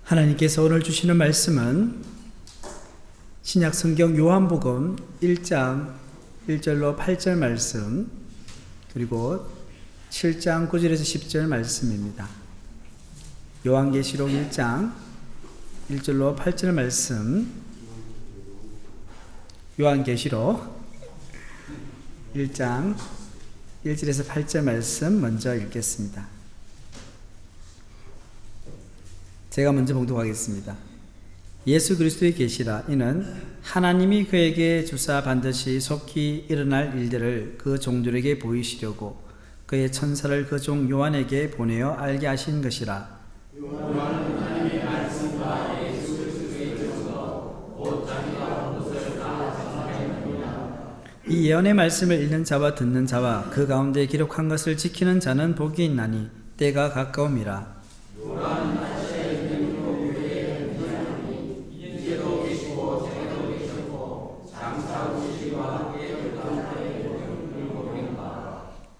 하나님께서 오늘 주시는 말씀은 신약 성경 요한복음 1장 1절로 8절 말씀, 그리고 7장 9절에서 10절 말씀입니다. 요한계시록 1장 1절로 8절 말씀, 요한계시록 1장 1절에서 8절 말씀 먼저 읽겠습니다. 제가 먼저 봉독하겠습니다. 예수 그리스도의 계시라. 이는 하나님이 그에게 주사 반드시 속히 일어날 일들을 그 종들에게 보이시려고 그의 천사를 그 종 요한에게 보내어 알게 하신 것이라. 요한은 하나님의 말씀과 예수 그리스도의 이름으로 곧 자기가 온 것을 다 전하였느니라. 이 예언의 말씀을 읽는 자와 듣는 자와 그 가운데 기록한 것을 지키는 자는 복이 있나니 때가 가까움이라.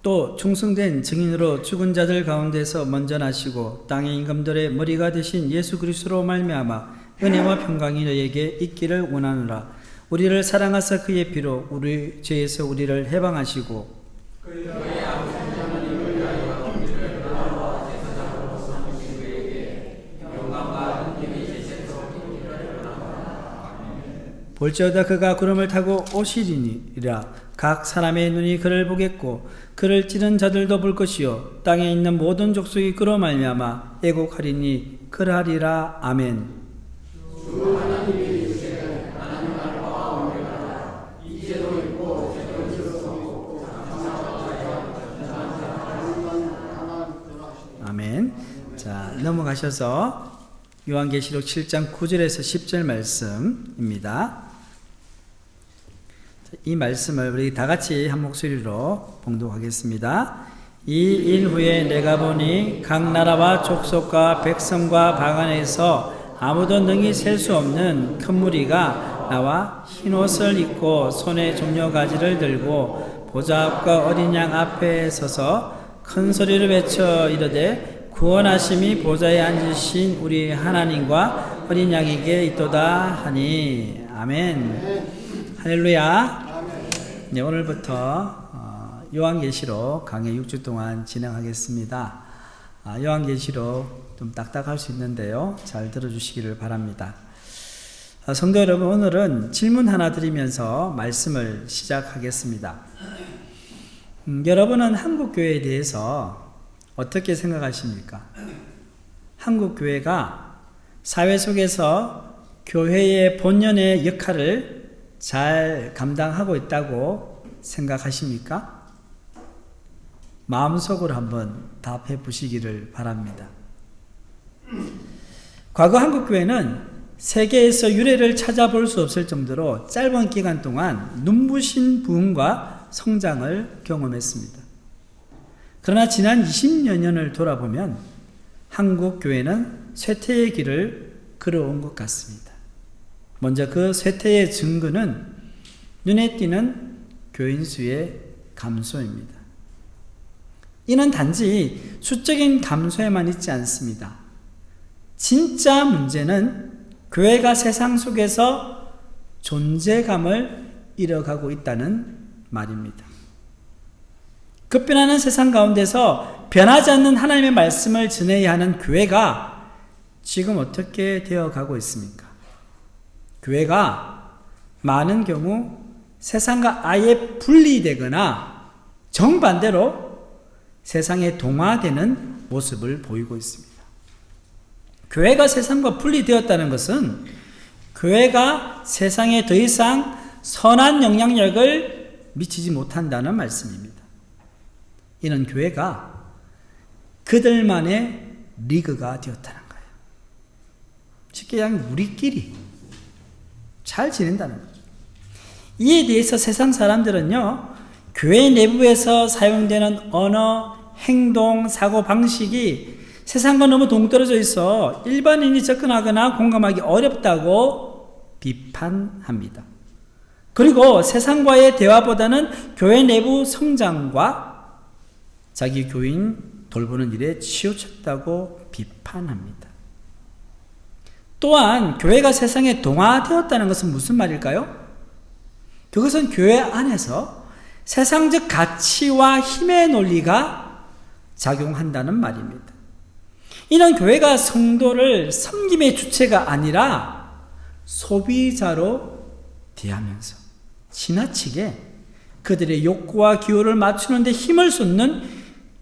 또 충성된 증인으로 죽은 자들 가운데서 먼저 나시고 땅의 임금들의 머리가 되신 예수 그리스도로 말미암아 은혜와 평강이 너에게 있기를 원하노라. 우리를 사랑하사 그의 피로 우리 죄에서 우리를 해방하시고 그의 아버지는 위하여 우리를 하나와 제사장으로 삼으신 그에게 영광과 힘이 제세로 있기를 원하노라. 볼지어다 그가 구름을 타고 오시리니라. 각 사람의 눈이 그를 보겠고 그를 찌른 자들도 볼 것이요 땅에 있는 모든 족속이 그로 말미암아 애곡하리니 그러하리라. 아멘. 주 하나님이 이르시되 하나님 알파 오메가라. 이제도 있고 저도 있었고 아멘. 자, 넘어가셔서 요한계시록 7장 9절에서 10절 말씀입니다. 이 말씀을 우리 다 같이 한 목소리로 봉독하겠습니다. 이 일 후에 내가 보니 각 나라와 족속과 백성과 방언에서 아무도 능히 셀 수 없는 큰 무리가 나와 흰옷을 입고 손에 종려가지를 들고 보좌 앞과 어린 양 앞에 서서 큰 소리를 외쳐 이르되 구원하심이 보좌에 앉으신 우리 하나님과 어린 양에게 있도다 하니. 아멘. 할렐루야. 네, 오늘부터 요한계시록 강의 6주 동안 진행하겠습니다. 요한계시록 좀 딱딱할 수 있는데요, 잘 들어주시기를 바랍니다. 성도 여러분, 오늘은 질문 하나 드리면서 말씀을 시작하겠습니다. 여러분은 한국교회에 대해서 어떻게 생각하십니까? 한국교회가 사회 속에서 교회의 본연의 역할을 잘 감당하고 있다고 생각하십니까? 마음속으로 한번 답해 보시기를 바랍니다. 과거 한국교회는 세계에서 유례를 찾아볼 수 없을 정도로 짧은 기간 동안 눈부신 부흥과 성장을 경험했습니다. 그러나 지난 20여 년을 돌아보면 한국교회는 쇠퇴의 길을 걸어온 것 같습니다. 먼저 그 쇠퇴의 증거는 눈에 띄는 교인 수의 감소입니다. 이는 단지 수적인 감소에만 있지 않습니다. 진짜 문제는 교회가 세상 속에서 존재감을 잃어가고 있다는 말입니다. 급변하는 세상 가운데서 변하지 않는 하나님의 말씀을 전해야 하는 교회가 지금 어떻게 되어가고 있습니까? 교회가 많은 경우 세상과 아예 분리되거나 정반대로 세상에 동화되는 모습을 보이고 있습니다. 교회가 세상과 분리되었다는 것은 교회가 세상에 더 이상 선한 영향력을 미치지 못한다는 말씀입니다. 이는 교회가 그들만의 리그가 되었다는 거예요. 쉽게 얘기하면 우리끼리 잘 지낸다는 거죠. 이에 대해서 세상 사람들은요, 교회 내부에서 사용되는 언어, 행동, 사고 방식이 세상과 너무 동떨어져 있어 일반인이 접근하거나 공감하기 어렵다고 비판합니다. 그리고 세상과의 대화보다는 교회 내부 성장과 자기 교인 돌보는 일에 치우쳤다고 비판합니다. 또한 교회가 세상에 동화되었다는 것은 무슨 말일까요? 그것은 교회 안에서 세상적 가치와 힘의 논리가 작용한다는 말입니다. 이는 교회가 성도를 섬김의 주체가 아니라 소비자로 대하면서 지나치게 그들의 욕구와 기호를 맞추는 데 힘을 쏟는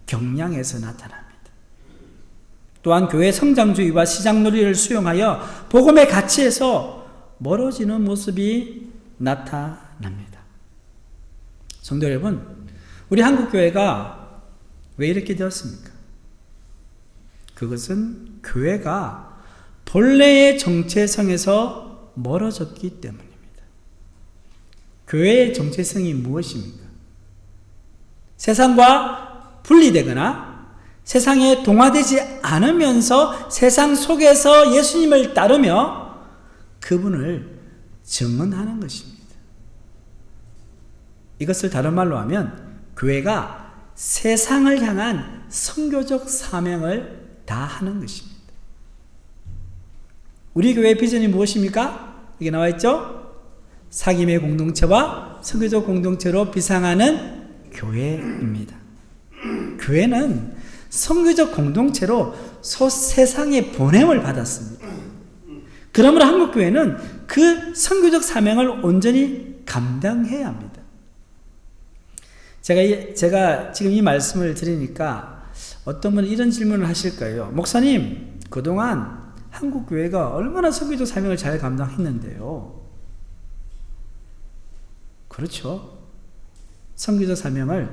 경향에서 나타납니다. 또한 교회 성장주의와 시장놀이를 수용하여 복음의 가치에서 멀어지는 모습이 나타납니다. 성도 여러분, 우리 한국교회가 왜 이렇게 되었습니까? 그것은 교회가 본래의 정체성에서 멀어졌기 때문입니다. 교회의 정체성이 무엇입니까? 세상과 분리되거나 세상에 동화되지 않으면서 세상 속에서 예수님을 따르며 그분을 증언하는 것입니다. 이것을 다른 말로 하면 교회가 세상을 향한 선교적 사명을 다하는 것입니다. 우리 교회의 비전이 무엇입니까? 여기 나와 있죠? 사귐의 공동체와 선교적 공동체로 비상하는 교회입니다. 교회는 선교적 공동체로 세상에 보냄을 받았습니다. 그러므로 한국교회는 그 선교적 사명을 온전히 감당해야 합니다. 제가 지금 이 말씀을 드리니까 어떤 분은 이런 질문을 하실 거예요. 목사님, 그동안 한국교회가 얼마나 선교적 사명을 잘 감당했는데요. 그렇죠. 선교적 사명을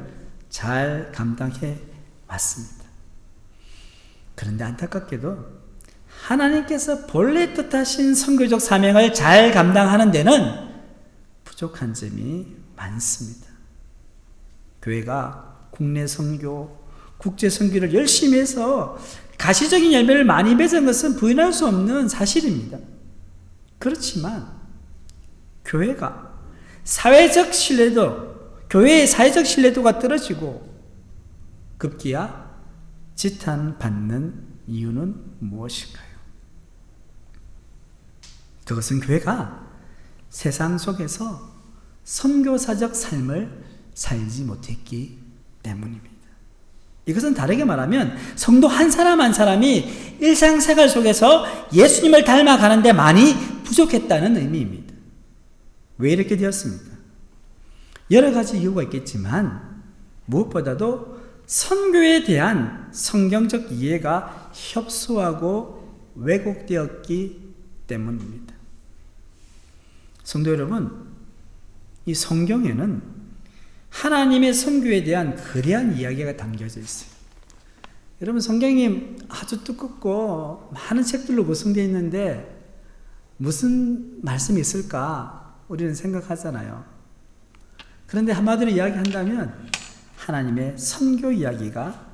잘 감당해 왔습니다. 그런데 안타깝게도 하나님께서 본래 뜻하신 선교적 사명을 잘 감당하는 데는 부족한 점이 많습니다. 교회가 국내 선교, 국제 선교를 열심히 해서 가시적인 열매를 많이 맺은 것은 부인할 수 없는 사실입니다. 그렇지만 교회가 사회적 신뢰도, 교회의 사회적 신뢰도가 떨어지고 급기야 지탄받는 이유는 무엇일까요? 그것은 교회가 세상 속에서 선교사적 삶을 살지 못했기 때문입니다. 이것은 다르게 말하면 성도 한 사람 한 사람이 일상생활 속에서 예수님을 닮아가는데 많이 부족했다는 의미입니다. 왜 이렇게 되었습니까? 여러 가지 이유가 있겠지만 무엇보다도 선교에 대한 성경적 이해가 협소하고 왜곡되었기 때문입니다. 성도 여러분, 이 성경에는 하나님의 선교에 대한 거대한 이야기가 담겨져 있어요. 여러분, 성경이 아주 두껍고 많은 책들로 구성되어 있는데 무슨 말씀이 있을까 우리는 생각하잖아요. 그런데 한마디로 이야기한다면 하나님의 선교 이야기가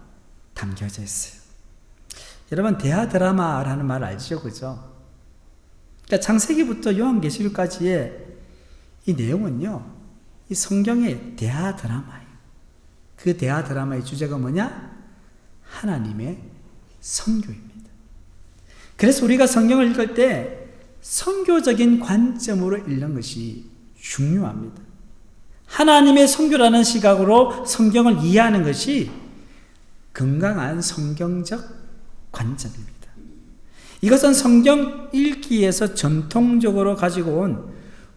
담겨져 있어요. 여러분, 대하 드라마라는 말 알죠? 그죠? 그러니까 창세기부터 요한계시록까지의 이 내용은요, 이 성경의 대하 드라마예요. 그 대하 드라마의 주제가 뭐냐? 하나님의 선교입니다. 그래서 우리가 성경을 읽을 때 선교적인 관점으로 읽는 것이 중요합니다. 하나님의 선교라는 시각으로 성경을 이해하는 것이 건강한 성경적 관점입니다. 이것은 성경 읽기에서 전통적으로 가지고 온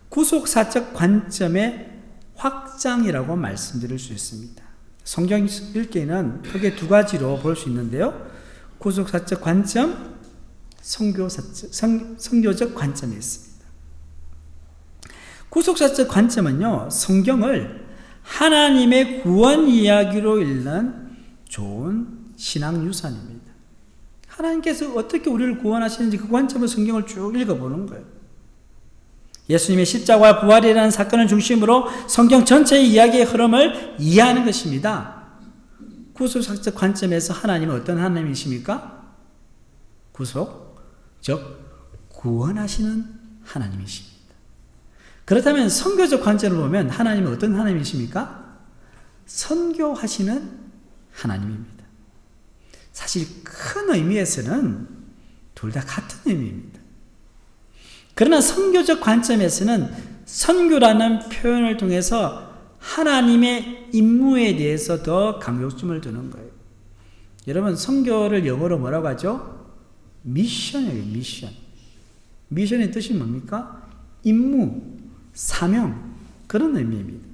구속사적 관점의 확장이라고 말씀드릴 수 있습니다. 성경 읽기는 크게 두 가지로 볼 수 있는데요. 구속사적 관점, 선교적 관점이 있습니다. 구속사적 관점은요, 성경을 하나님의 구원 이야기로 읽는 좋은 신앙 유산입니다. 하나님께서 어떻게 우리를 구원하시는지 그 관점으로 성경을 쭉 읽어보는 거예요. 예수님의 십자가와 부활이라는 사건을 중심으로 성경 전체의 이야기의 흐름을 이해하는 것입니다. 구속사적 관점에서 하나님은 어떤 하나님이십니까? 구속, 즉 구원하시는 하나님이십니다. 그렇다면 선교적 관점으로 보면 하나님은 어떤 하나님이십니까? 선교하시는 하나님입니다. 사실 큰 의미에서는 둘 다 같은 의미입니다. 그러나 선교적 관점에서는 선교라는 표현을 통해서 하나님의 임무에 대해서 더 강조점을 두는 거예요. 여러분, 선교를 영어로 뭐라고 하죠? 미션이에요, 미션. 미션의 뜻이 뭡니까? 임무, 사명, 그런 의미입니다.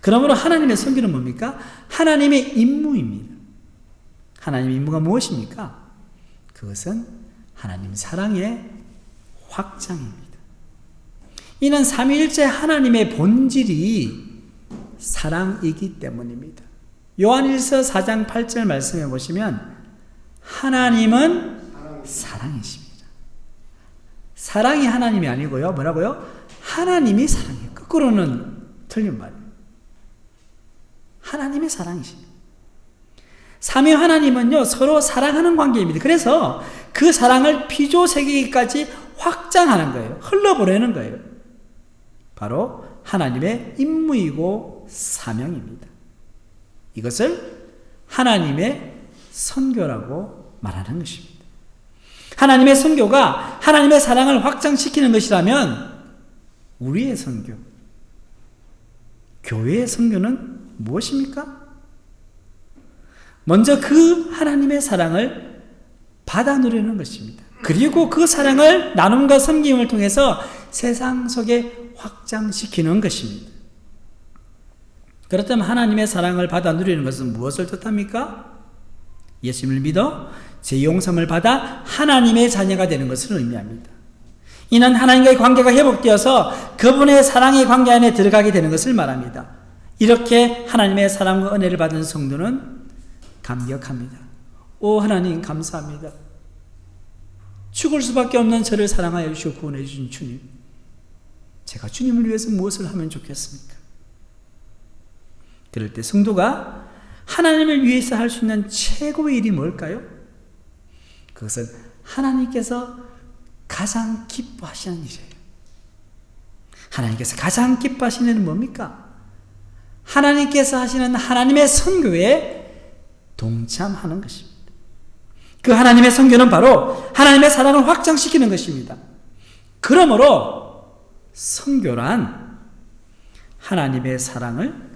그러므로 하나님의 선교는 뭡니까? 하나님의 임무입니다. 하나님의 임무가 무엇입니까? 그것은 하나님 사랑의 확장입니다. 이는 삼위일체 하나님의 본질이 사랑이기 때문입니다. 요한일서 4장 8절 말씀해 보시면 하나님은 사랑이십니다. 사랑이 하나님이 아니고요. 뭐라고요? 하나님이 사랑이에요. 거꾸로는 틀린 말이에요. 하나님의 사랑이십니다. 삼위 하나님은요, 서로 사랑하는 관계입니다. 그래서 그 사랑을 피조 세계까지 확장하는 거예요. 흘러보내는 거예요. 바로 하나님의 임무이고 사명입니다. 이것을 하나님의 선교라고 말하는 것입니다. 하나님의 선교가 하나님의 사랑을 확장시키는 것이라면 우리의 선교, 교회의 선교는 무엇입니까? 먼저 그 하나님의 사랑을 받아 누리는 것입니다. 그리고 그 사랑을 나눔과 섬김을 통해서 세상 속에 확장시키는 것입니다. 그렇다면 하나님의 사랑을 받아 누리는 것은 무엇을 뜻합니까? 예수님을 믿어 죄 용서를 받아 하나님의 자녀가 되는 것을 의미합니다. 이는 하나님과의 관계가 회복되어서 그분의 사랑의 관계 안에 들어가게 되는 것을 말합니다. 이렇게 하나님의 사랑과 은혜를 받은 성도는 감격합니다. 오 하나님 감사합니다. 죽을 수밖에 없는 저를 사랑하여 주시고 구원해 주신 주님, 제가 주님을 위해서 무엇을 하면 좋겠습니까? 그럴 때 성도가 하나님을 위해서 할 수 있는 최고의 일이 뭘까요? 그것은 하나님께서 가장 기뻐하시는 일이에요. 하나님께서 가장 기뻐하시는 일은 뭡니까? 하나님께서 하시는 하나님의 선교에 동참하는 것입니다. 그 하나님의 선교는 바로 하나님의 사랑을 확장시키는 것입니다. 그러므로 선교란 하나님의 사랑을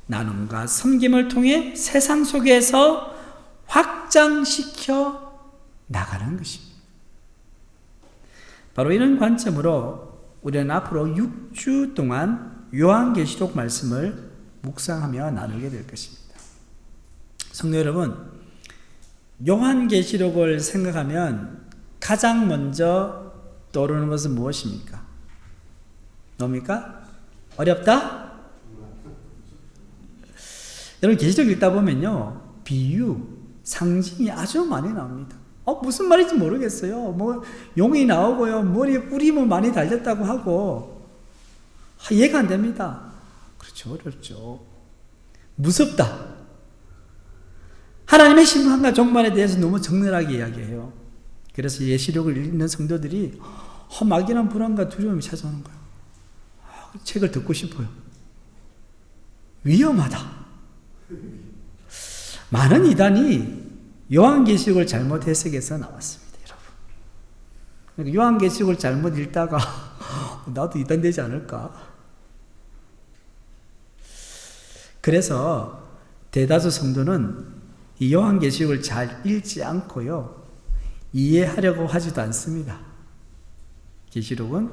나눔과 섬김을 통해 세상 속에서 확장시켜 나가는 것입니다. 바로 이런 관점으로 우리는 앞으로 6주 동안 요한계시록 말씀을 묵상하며 나누게 될 것입니다. 성도 여러분, 요한계시록을 생각하면 가장 먼저 떠오르는 것은 무엇입니까? 뭡니까? 어렵다? 여러분, 계시록 읽다 보면요, 비유, 상징이 아주 많이 나옵니다. 무슨 말인지 모르겠어요. 뭐 용이 나오고요, 머리에 뿔이 뭐 많이 달렸다고 하고 이해가 안 됩니다. 그렇죠, 어렵죠. 무섭다. 하나님의 심판과 종말에 대해서 너무 적나라하게 이야기해요. 그래서 예시록을 읽는 성도들이 막연한 불안과 두려움이 찾아오는 거예요. 책을 듣고 싶어요. 위험하다. 많은 이단이 요한계시록을 잘못 해석해서 나왔습니다, 여러분. 요한계시록을 잘못 읽다가 나도 이단 되지 않을까? 그래서 대다수 성도는 이 요한계시록을 잘 읽지 않고요, 이해하려고 하지도 않습니다. 계시록은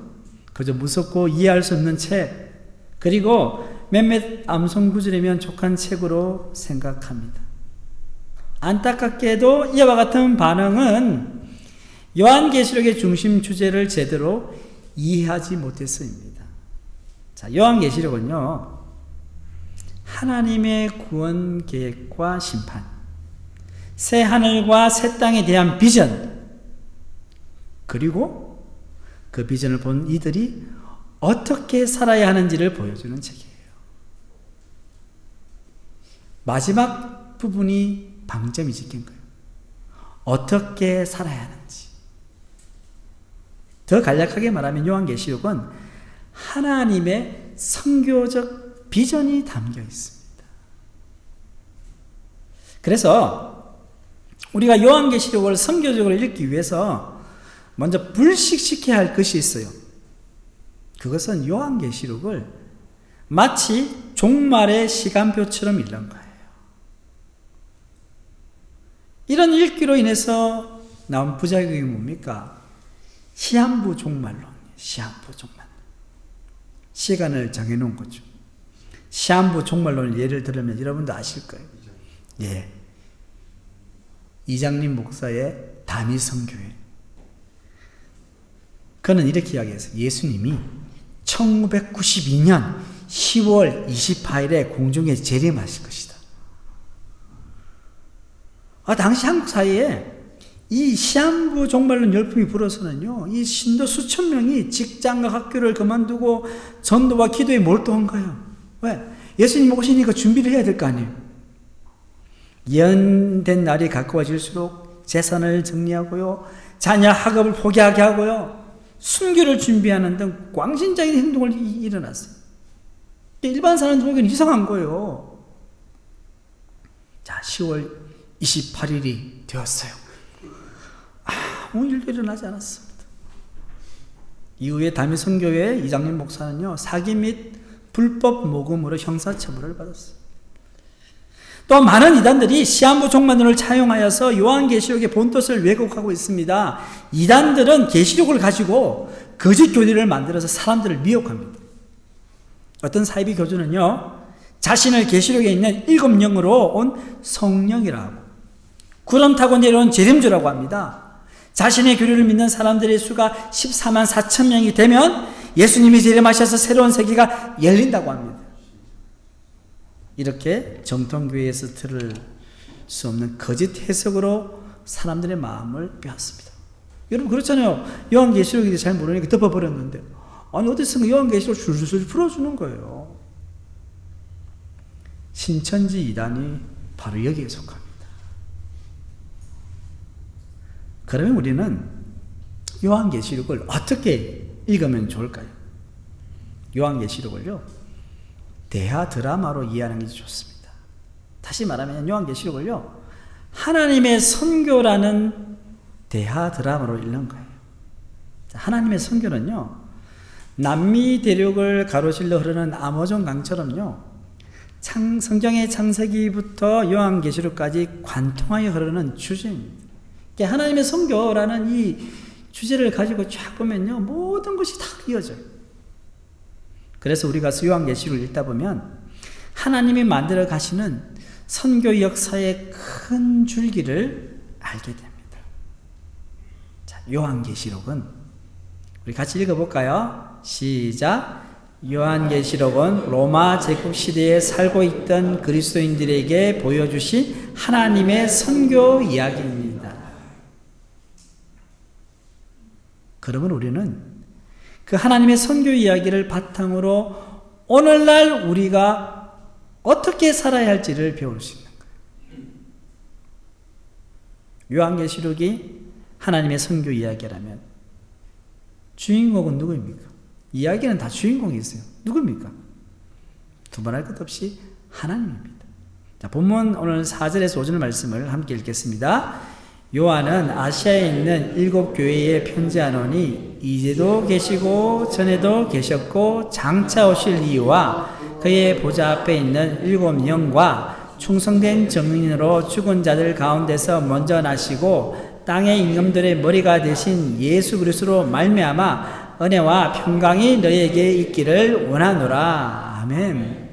그저 무섭고 이해할 수 없는 책, 그리고 몇몇 암송구절이면 족한 책으로 생각합니다. 안타깝게도 이와 같은 반응은 요한계시록의 중심 주제를 제대로 이해하지 못해서입니다. 자, 요한계시록은요, 하나님의 구원 계획과 심판, 새 하늘과 새 땅에 대한 비전, 그리고 그 비전을 본 이들이 어떻게 살아야 하는지를 보여주는 책이에요. 마지막 부분이 방점이 찍힌 거예요. 어떻게 살아야 하는지. 더 간략하게 말하면 요한계시록은 하나님의 선교적 비전이 담겨 있습니다. 그래서 우리가 요한계시록을 선교적으로 읽기 위해서 먼저 불식시켜야 할 것이 있어요. 그것은 요한계시록을 마치 종말의 시간표처럼 읽는 거예요. 이런 읽기로 인해서 나온 부작용이 뭡니까? 시한부 종말론. 시한부 종말론. 시간을 정해놓은 거죠. 시한부 종말론을 예를 들으면 여러분도 아실 거예요. 예. 이장림 목사의 다미성교회. 그는 이렇게 이야기했어요. 예수님이 1992년 10월 28일에 공중에 재림하실 것이다. 당시 한국 사회에 이 시한부 종말론 열풍이 불어서는요, 이 신도 수천 명이 직장과 학교를 그만두고 전도와 기도에 몰두한 거예요. 왜? 예수님 오시니까 준비를 해야 될 거 아니에요. 예언된 날이 가까워질수록 재산을 정리하고요, 자녀 학업을 포기하게 하고요, 순교를 준비하는 등 광신적인 행동을 일어났어요. 일반 사람들 보기에는 이상한 거예요. 자, 10월 28일이 되었어요. 아무 일도 일어나지 않았습니다. 이후에 다미성교회 이장림 목사는요, 사기 및 불법 모금으로 형사처벌을 받았어요. 또 많은 이단들이 시한부 종말론을 차용하여서 요한계시록의 본뜻을 왜곡하고 있습니다. 이단들은 계시록을 가지고 거짓 교리를 만들어서 사람들을 미혹합니다. 어떤 사이비 교주는요, 자신을 계시록에 있는 7영으로 온 성령이라고, 구름 타고 내려온 재림주라고 합니다. 자신의 교리를 믿는 사람들의 수가 14만 4천 명이 되면 예수님이 재림하셔서 새로운 세계가 열린다고 합니다. 이렇게 정통교회에서 들을 수 없는 거짓 해석으로 사람들의 마음을 빼앗습니다. 여러분 그렇잖아요. 요한계시록에 대해 잘 모르니까 덮어버렸는데, 아니 어디선가 요한계시록 줄줄 풀어주는 거예요. 신천지 이단이 바로 여기에 속합니다. 그러면 우리는 요한계시록을 어떻게 읽으면 좋을까요? 요한계시록을요, 대하 드라마로 이해하는 게 좋습니다. 다시 말하면 요한계시록을요, 하나님의 선교라는 대하 드라마로 읽는 거예요. 하나님의 선교는요, 남미 대륙을 가로질러 흐르는 아마존 강처럼요, 성경의 창세기부터 요한계시록까지 관통하여 흐르는 주제입니다. 하나님의 선교라는 이 주제를 가지고 쫙 보면요, 모든 것이 다 이어져요. 그래서 우리가 요한계시록을 읽다 보면 하나님이 만들어 가시는 선교 역사의 큰 줄기를 알게 됩니다. 자, 요한계시록은 우리 같이 읽어볼까요? 시작. 요한계시록은 로마 제국 시대에 살고 있던 그리스도인들에게 보여주신 하나님의 선교 이야기입니다. 그러면 우리는 그 하나님의 선교 이야기를 바탕으로 오늘날 우리가 어떻게 살아야 할지를 배울 수 있는 거예요. 요한계시록이 하나님의 선교 이야기라면 주인공은 누구입니까? 이야기는 다 주인공이 있어요. 누굽니까? 두말할 것 없이 하나님입니다. 자, 본문 오늘 4절에서 5절 말씀을 함께 읽겠습니다. 요한은 아시아에 있는 7교회에 편지하노니 이제도 계시고 전에도 계셨고 장차 오실 이유와 그의 보좌 앞에 있는 7영과 충성된 정인으로 죽은 자들 가운데서 먼저 나시고 땅의 임금들의 머리가 되신 예수 그리스도로 말미암아 은혜와 평강이 너희에게 있기를 원하노라. 아멘.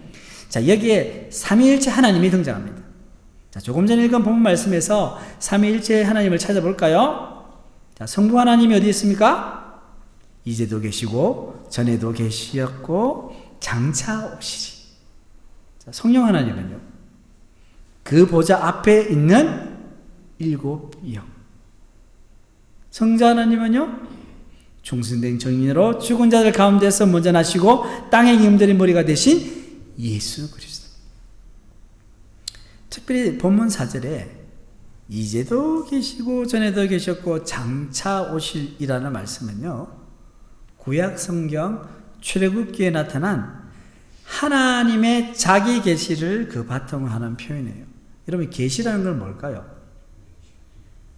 자, 여기에 삼위일체 하나님이 등장합니다. 자, 조금 전에 읽은 본문 말씀에서 삼위일체 하나님을 찾아볼까요? 자, 성부 하나님이 어디 있습니까? 이제도 계시고 전에도 계셨고 장차 오시리. 자, 성령 하나님은요, 그 보좌 앞에 있는 7영. 성자 하나님은요, 충성된 정인으로 죽은 자들 가운데서 먼저 나시고 땅의 임금들의 머리가 되신 예수 그리스도. 특별히 본문 4절에 이제도 계시고 전에도 계셨고 장차 오실이라는 말씀은요, 구약 성경 출애굽기에 나타난 하나님의 자기 계시를 그 바탕으로 하는 표현이에요. 여러분, 계시라는 건 뭘까요?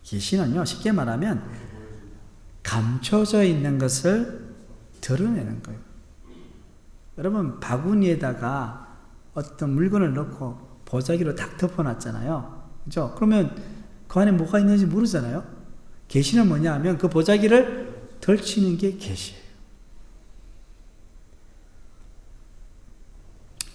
계시는요, 쉽게 말하면 감춰져 있는 것을 드러내는 거예요. 여러분, 바구니에다가 어떤 물건을 넣고 보자기로 딱 덮어놨잖아요. 그죠? 그러면 그 안에 뭐가 있는지 모르잖아요. 계시는 뭐냐 하면 그 보자기를 덜치는 게 계시예요.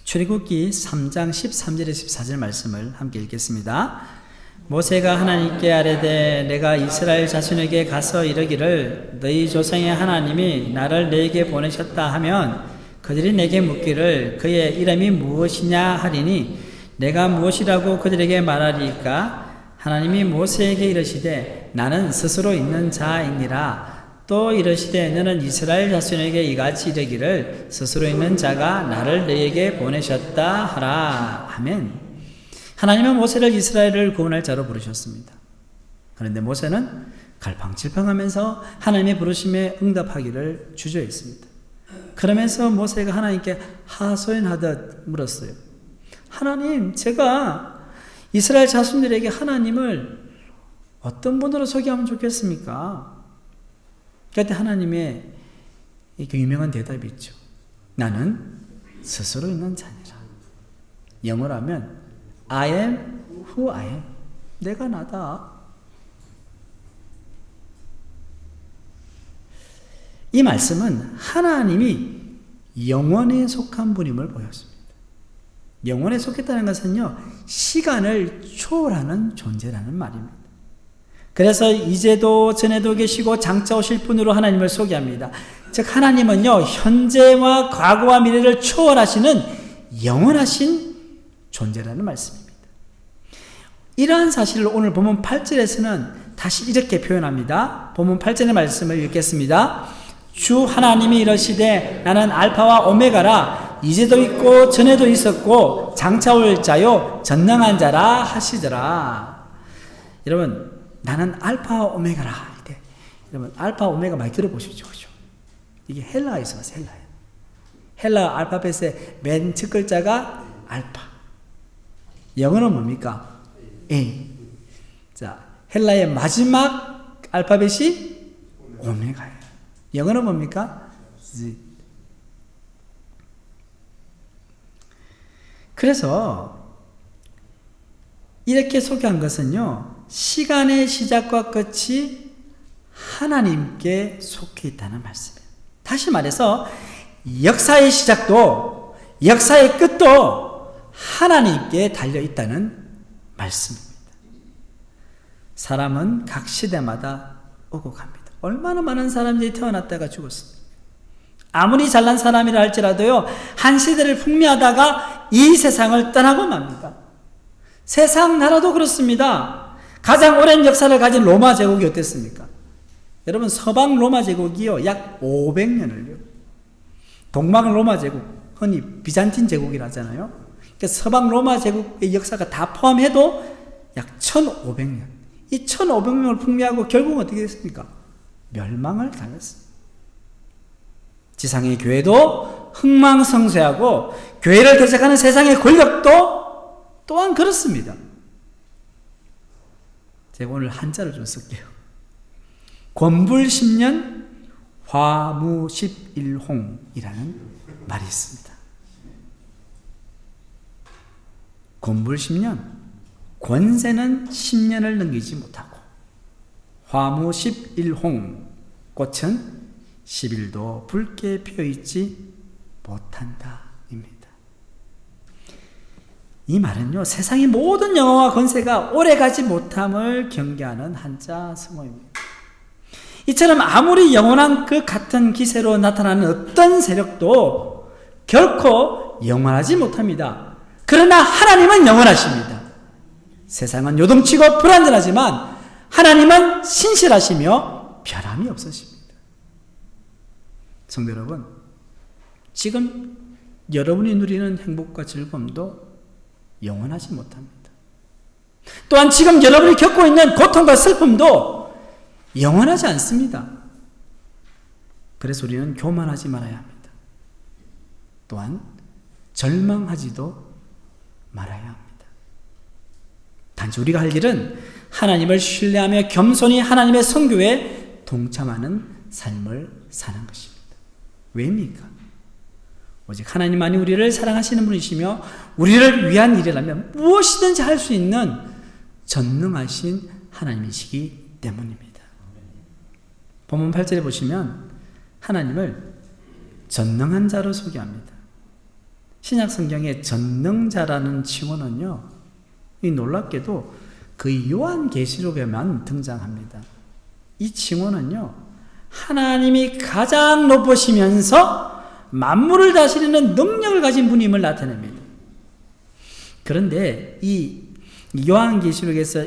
출애굽기 3장 13절에 14절 말씀을 함께 읽겠습니다. 모세가 하나님께 아뢰되 내가 이스라엘 자손에게 가서 이르기를 너희 조상의 하나님이 나를 너희에게 보내셨다 하면 그들이 내게 묻기를 그의 이름이 무엇이냐 하리니 내가 무엇이라고 그들에게 말하리까? 하나님이 모세에게 이르시되 나는 스스로 있는 자이니라. 또 이르시되 너는 이스라엘 자손에게 이같이 이르기를 스스로 있는 자가 나를 너희에게 보내셨다 하라. 아멘. 하나님은 모세를 이스라엘을 구원할 자로 부르셨습니다. 그런데 모세는 갈팡질팡하면서 하나님의 부르심에 응답하기를 주저했습니다. 그러면서 모세가 하나님께 하소연하듯 물었어요. 하나님, 제가 이스라엘 자손들에게 하나님을 어떤 분으로 소개하면 좋겠습니까? 그때 하나님의 그 유명한 대답이 있죠. 나는 스스로 있는 자니라. 영어로 하면 I am who I am. 내가 나다. 이 말씀은 하나님이 영원에 속한 분임을 보였습니다. 영원에 속했다는 것은요, 시간을 초월하는 존재라는 말입니다. 그래서 이제도 전에도 계시고 장차 오실 분으로 하나님을 소개합니다. 즉 하나님은요, 현재와 과거와 미래를 초월하시는 영원하신 존재라는 말씀입니다. 이러한 사실을 오늘 본문 8절에서는 다시 이렇게 표현합니다. 본문 8절의 말씀을 읽겠습니다. 주 하나님이 이러시되 나는 알파와 오메가라. 이제도 있고 전에도 있었고 장차 올 자요 전능한 자라 하시더라. 여러분, 나는 알파와 오메가라. 여러분, 알파 오메가 많이 들어보십시오. 그죠? 이게 헬라에서 왔어요. 헬라 알파벳의 맨 첫 글자가 알파. 영어는 뭡니까? A. 자, 헬라의 마지막 알파벳이 오메가예요. 영어는 뭡니까? Z. 그래서 이렇게 소개한 것은요, 시간의 시작과 끝이 하나님께 속해 있다는 말씀이에요. 다시 말해서 역사의 시작도 역사의 끝도 하나님께 달려 있다는 말씀입니다. 사람은 각 시대마다 오고 갑니다. 얼마나 많은 사람들이 태어났다가 죽었습니다. 아무리 잘난 사람이라 할지라도요, 한 시대를 풍미하다가 이 세상을 떠나고 맙니다. 세상 나라도 그렇습니다. 가장 오랜 역사를 가진 로마 제국이 어땠습니까? 여러분, 서방 로마 제국이요, 약 500년을요. 동방 로마 제국, 흔히 비잔틴 제국이라 하잖아요. 그러니까 서방 로마 제국의 역사가 다 포함해도 약 1500년. 이 1500년을 풍미하고 결국은 어떻게 됐습니까? 멸망을 당했습니다. 지상의 교회도 흥망성쇠하고 교회를 대적하는 세상의 권력도 또한 그렇습니다. 제가 오늘 한자를 좀 쓸게요. 권불 10년 화무 11홍이라는 말이 있습니다. 권불 10년, 권세는 10년을 넘기지 못하고 화무 11홍, 꽃은 10일도 붉게 피어있지 못한다 입니다. 이 말은요, 세상의 모든 영화와 권세가 오래가지 못함을 경계하는 한자 성어입니다. 이처럼 아무리 영원한 그 같은 기세로 나타나는 어떤 세력도 결코 영원하지 못합니다. 그러나 하나님은 영원하십니다. 세상은 요동치고 불안전하지만 하나님은 신실하시며 변함이 없으십니다. 성도 여러분, 지금 여러분이 누리는 행복과 즐거움도 영원하지 못합니다. 또한 지금 여러분이 겪고 있는 고통과 슬픔도 영원하지 않습니다. 그래서 우리는 교만하지 말아야 합니다. 또한 절망하지도 말아야 합니다. 단지 우리가 할 일은 하나님을 신뢰하며 겸손히 하나님의 선교에 동참하는 삶을 사는 것입니다. 왜입니까? 오직 하나님만이 우리를 사랑하시는 분이시며 우리를 위한 일이라면 무엇이든지 할 수 있는 전능하신 하나님이시기 때문입니다. 본문 8절에 보시면 하나님을 전능한 자로 소개합니다. 신약 성경의 전능자라는 칭호는요, 이 놀랍게도 그 요한계시록에만 등장합니다. 이 칭호는요, 하나님이 가장 높으시면서 만물을 다스리는 능력을 가진 분임을 나타냅니다. 그런데 이 요한계시록에서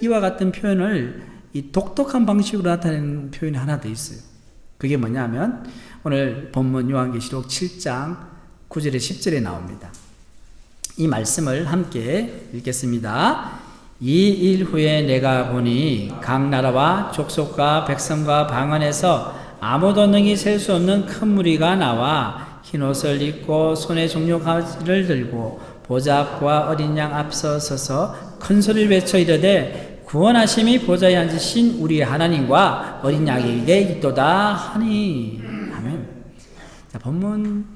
이와 같은 표현을 이 독특한 방식으로 나타내는 표현이 하나 더 있어요. 그게 뭐냐면 오늘 본문 요한계시록 7장 9절에 10절에 나옵니다. 이 말씀을 함께 읽겠습니다. 이 일 후에 내가 보니 각 나라와 족속과 백성과 방언에서 아무도 능히 셀 수 없는 큰 무리가 나와 흰옷을 입고 손에 종려가지를 들고 보좌 앞과 어린 양 앞서 서서 큰 소리를 외쳐 이르되 구원하심이 보좌에 앉으신 우리 하나님과 어린 양에게 있도다 하니. 아멘. 자, 본문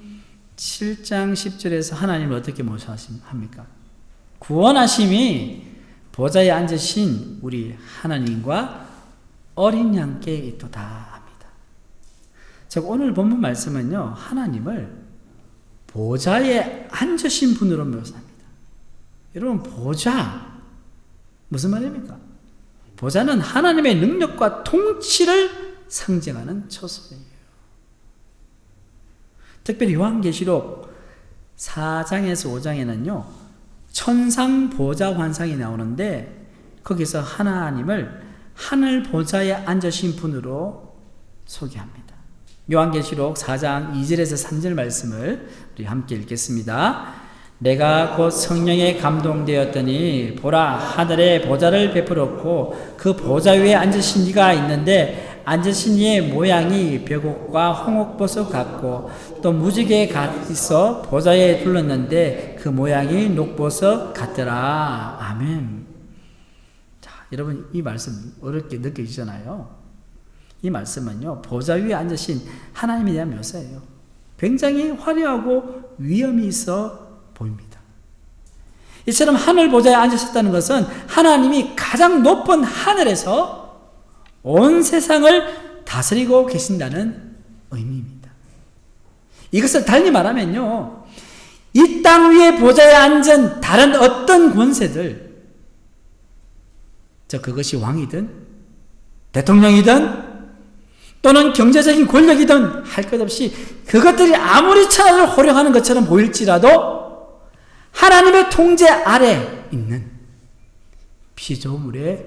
7장 10절에서 하나님을 어떻게 모셔합니까? 구원하심이 보좌에 앉으신 우리 하나님과 어린 양께 있도다 합니다. 즉 오늘 본문 말씀은요, 하나님을 보좌에 앉으신 분으로 묘사합니다. 여러분, 보좌 무슨 말입니까? 보좌는 하나님의 능력과 통치를 상징하는 처소예요. 특별히 요한계시록 4장에서 5장에는요 천상 보좌 환상이 나오는데 거기서 하나님을 하늘 보좌에 앉으신 분으로 소개합니다. 요한계시록 4장 2절에서 3절 말씀을 우리 함께 읽겠습니다. 내가 곧 성령에 감동되었더니 보라 하늘에 보좌를 베풀었고 그 보좌 위에 앉으신 이가 있는데 앉으신 이의 모양이 벽옥과 홍옥보석 같고 또 무지개 있어 보좌에 둘렀는데 그 모양이 녹보석 같더라. 아멘. 자, 여러분 이 말씀 어렵게 느껴지잖아요. 이 말씀은요 보좌 위에 앉으신 하나님에 대한 묘사예요. 굉장히 화려하고 위엄이 있어 보입니다. 이처럼 하늘 보좌에 앉으셨다는 것은 하나님이 가장 높은 하늘에서 온 세상을 다스리고 계신다는 의미입니다. 이것을 달리 말하면요, 이 땅 위에 보좌에 앉은 다른 어떤 권세들, 그것이 왕이든 대통령이든 또는 경제적인 권력이든 할 것 없이 그것들이 아무리 천하를 호령하는 것처럼 보일지라도 하나님의 통제 아래 있는 피조물에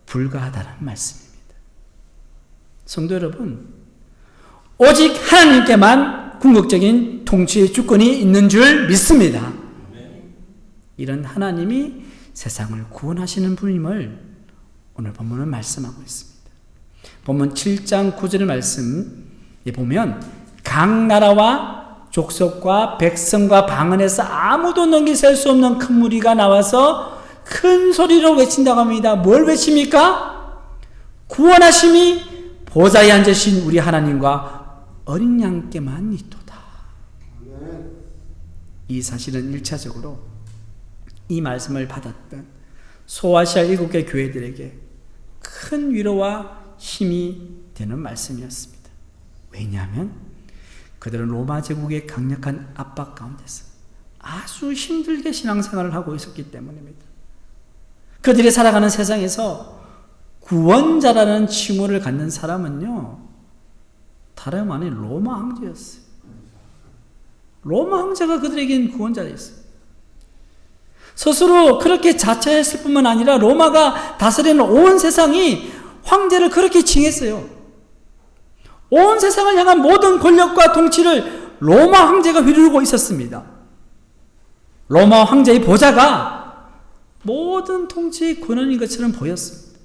불과하다는 말씀입니다. 성도 여러분, 오직 하나님께만 궁극적인 통치의 주권이 있는 줄 믿습니다. 이런 하나님이 세상을 구원하시는 분임을 오늘 본문은 말씀하고 있습니다. 본문 7장 9절의 말씀에 보면 각 나라와 족속과 백성과 방언에서 아무도 넘기셀 수 없는 큰 무리가 나와서 큰 소리로 외친다고 합니다. 뭘 외칩니까? 구원하심이 보좌에 앉으신 우리 하나님과 어린 양께만 있도다. 이 사실은 1차적으로 이 말씀을 받았던 소아시아 7개 교회들에게 큰 위로와 힘이 되는 말씀이었습니다. 왜냐하면 그들은 로마 제국의 강력한 압박 가운데서 아주 힘들게 신앙생활을 하고 있었기 때문입니다. 그들이 살아가는 세상에서 구원자라는 칭호를 갖는 사람은요, 다름 아닌 로마 황제였어요. 로마 황제가 그들에겐 구원자였어요. 스스로 그렇게 자처했을 뿐만 아니라 로마가 다스리는 온 세상이 황제를 그렇게 칭했어요. 온 세상을 향한 모든 권력과 통치를 로마 황제가 휘두르고 있었습니다. 로마 황제의 보좌가 모든 통치의 권한인 것처럼 보였습니다.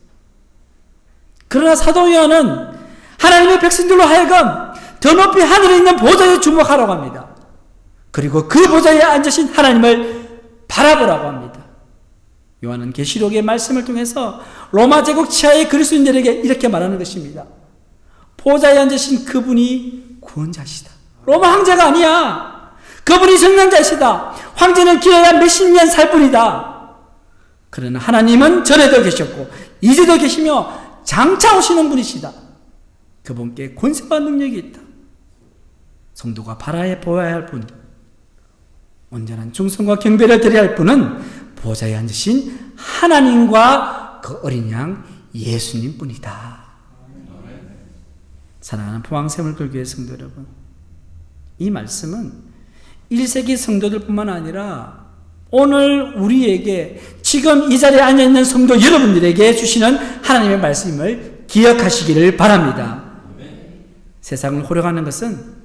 그러나 사도 요한은 하나님의 백성들로 하여금 더 높이 하늘에 있는 보좌에 주목하라고 합니다. 그리고 그 보좌에 앉으신 하나님을 바라보라고 합니다. 요한은 계시록의 말씀을 통해서 로마 제국 치하의 그리스도인들에게 이렇게 말하는 것입니다. 보좌에 앉으신 그분이 구원자시다. 로마 황제가 아니야. 그분이 정량자시다. 황제는 길어야 몇십 년 살 뿐이다. 그러나 하나님은 전에도 계셨고 이제도 계시며 장차 오시는 분이시다. 그분께 권세와 능력이 있다. 성도가 바라에 보아야 할 분, 온전한 충성과 경배를 드려야 할 분은 보좌에 앉으신 하나님과 그 어린 양 예수님 뿐이다. 사랑하는 포항샘물교회 성도 여러분, 이 말씀은 1세기 성도들뿐만 아니라 오늘 우리에게 지금 이 자리에 앉아있는 성도 여러분들에게 주시는 하나님의 말씀을 기억하시기를 바랍니다. 세상을 호령하는 것은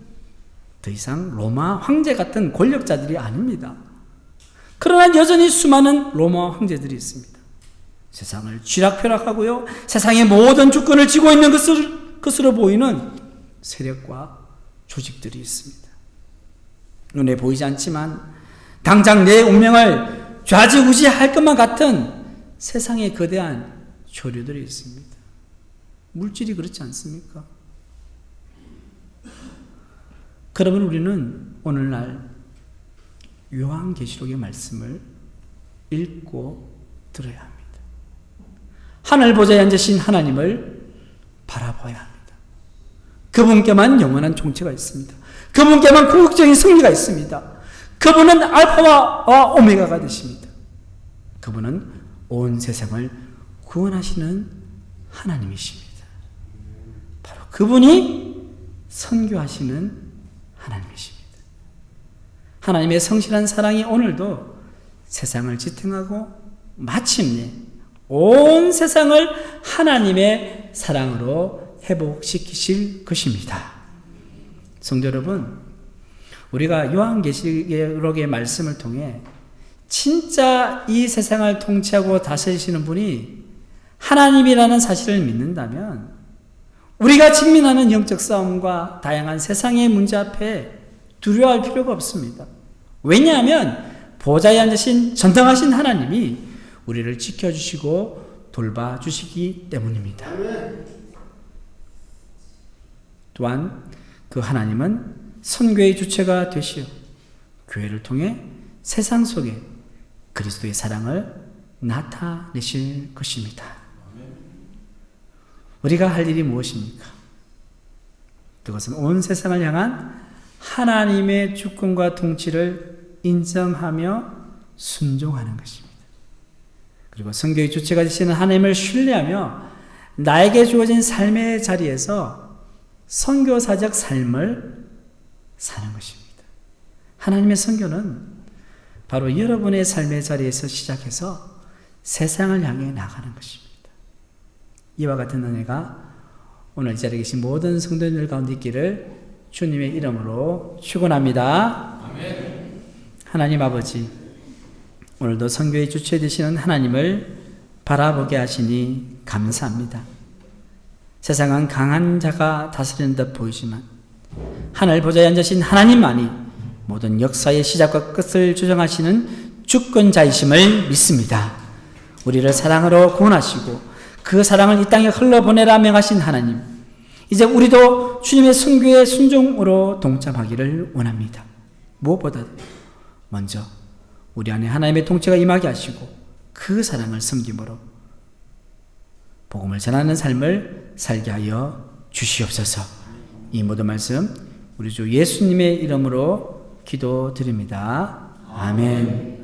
더 이상 로마 황제 같은 권력자들이 아닙니다. 그러나 여전히 수많은 로마 황제들이 있습니다. 세상을 쥐락펴락하고요, 세상의 모든 주권을 쥐고 있는 것으로 보이는 세력과 조직들이 있습니다. 눈에 보이지 않지만 당장 내 운명을 좌지우지할 것만 같은 세상의 거대한 조류들이 있습니다. 물질이 그렇지 않습니까? 그러면 우리는 오늘날 요한계시록의 말씀을 읽고 들어야 합니다. 하늘 보좌에 앉으신 하나님을 바라봐야 합니다. 그분께만 영원한 통치가 있습니다. 그분께만 궁극적인 승리가 있습니다. 그분은 알파와 오메가가 되십니다. 그분은 온 세상을 구원하시는 하나님이십니다. 바로 그분이 선교하시는 하나님이십니다. 하나님의 성실한 사랑이 오늘도 세상을 지탱하고 마침내 온 세상을 하나님의 사랑으로 회복시키실 것입니다. 성도 여러분, 우리가 요한계시록의 말씀을 통해 진짜 이 세상을 통치하고 다스리시는 분이 하나님이라는 사실을 믿는다면 우리가 직면하는 영적 싸움과 다양한 세상의 문제 앞에 두려워할 필요가 없습니다. 왜냐하면 보좌에 앉으신 전능하신 하나님이 우리를 지켜주시고 돌봐주시기 때문입니다. 또한 그 하나님은 선교의 주체가 되시어 교회를 통해 세상 속에 그리스도의 사랑을 나타내실 것입니다. 우리가 할 일이 무엇입니까? 그것은 온 세상을 향한 하나님의 주권과 통치를 인정하며 순종하는 것입니다. 그리고 선교의 주체가 되시는 하나님을 신뢰하며 나에게 주어진 삶의 자리에서 선교사적 삶을 사는 것입니다. 하나님의 선교는 바로 여러분의 삶의 자리에서 시작해서 세상을 향해 나가는 것입니다. 이와 같은 은혜가 오늘 이 자리에 계신 모든 성도님들 가운데 있기를 주님의 이름으로 축원합니다. 아멘. 하나님 아버지, 오늘도 선교의 주체 되시는 하나님을 바라보게 하시니 감사합니다. 세상은 강한 자가 다스리는 듯 보이지만 하늘 보좌에 앉으신 하나님만이 모든 역사의 시작과 끝을 조정하시는 주권자이심을 믿습니다. 우리를 사랑으로 구원하시고 그 사랑을 이 땅에 흘러보내라 명하신 하나님, 이제 우리도 주님의 선교의 순종으로 동참하기를 원합니다. 무엇보다 먼저 우리 안에 하나님의 통치가 임하게 하시고 그 사랑을 섬김으로 복음을 전하는 삶을 살게 하여 주시옵소서. 이 모든 말씀 우리 주 예수님의 이름으로 기도드립니다. 아멘.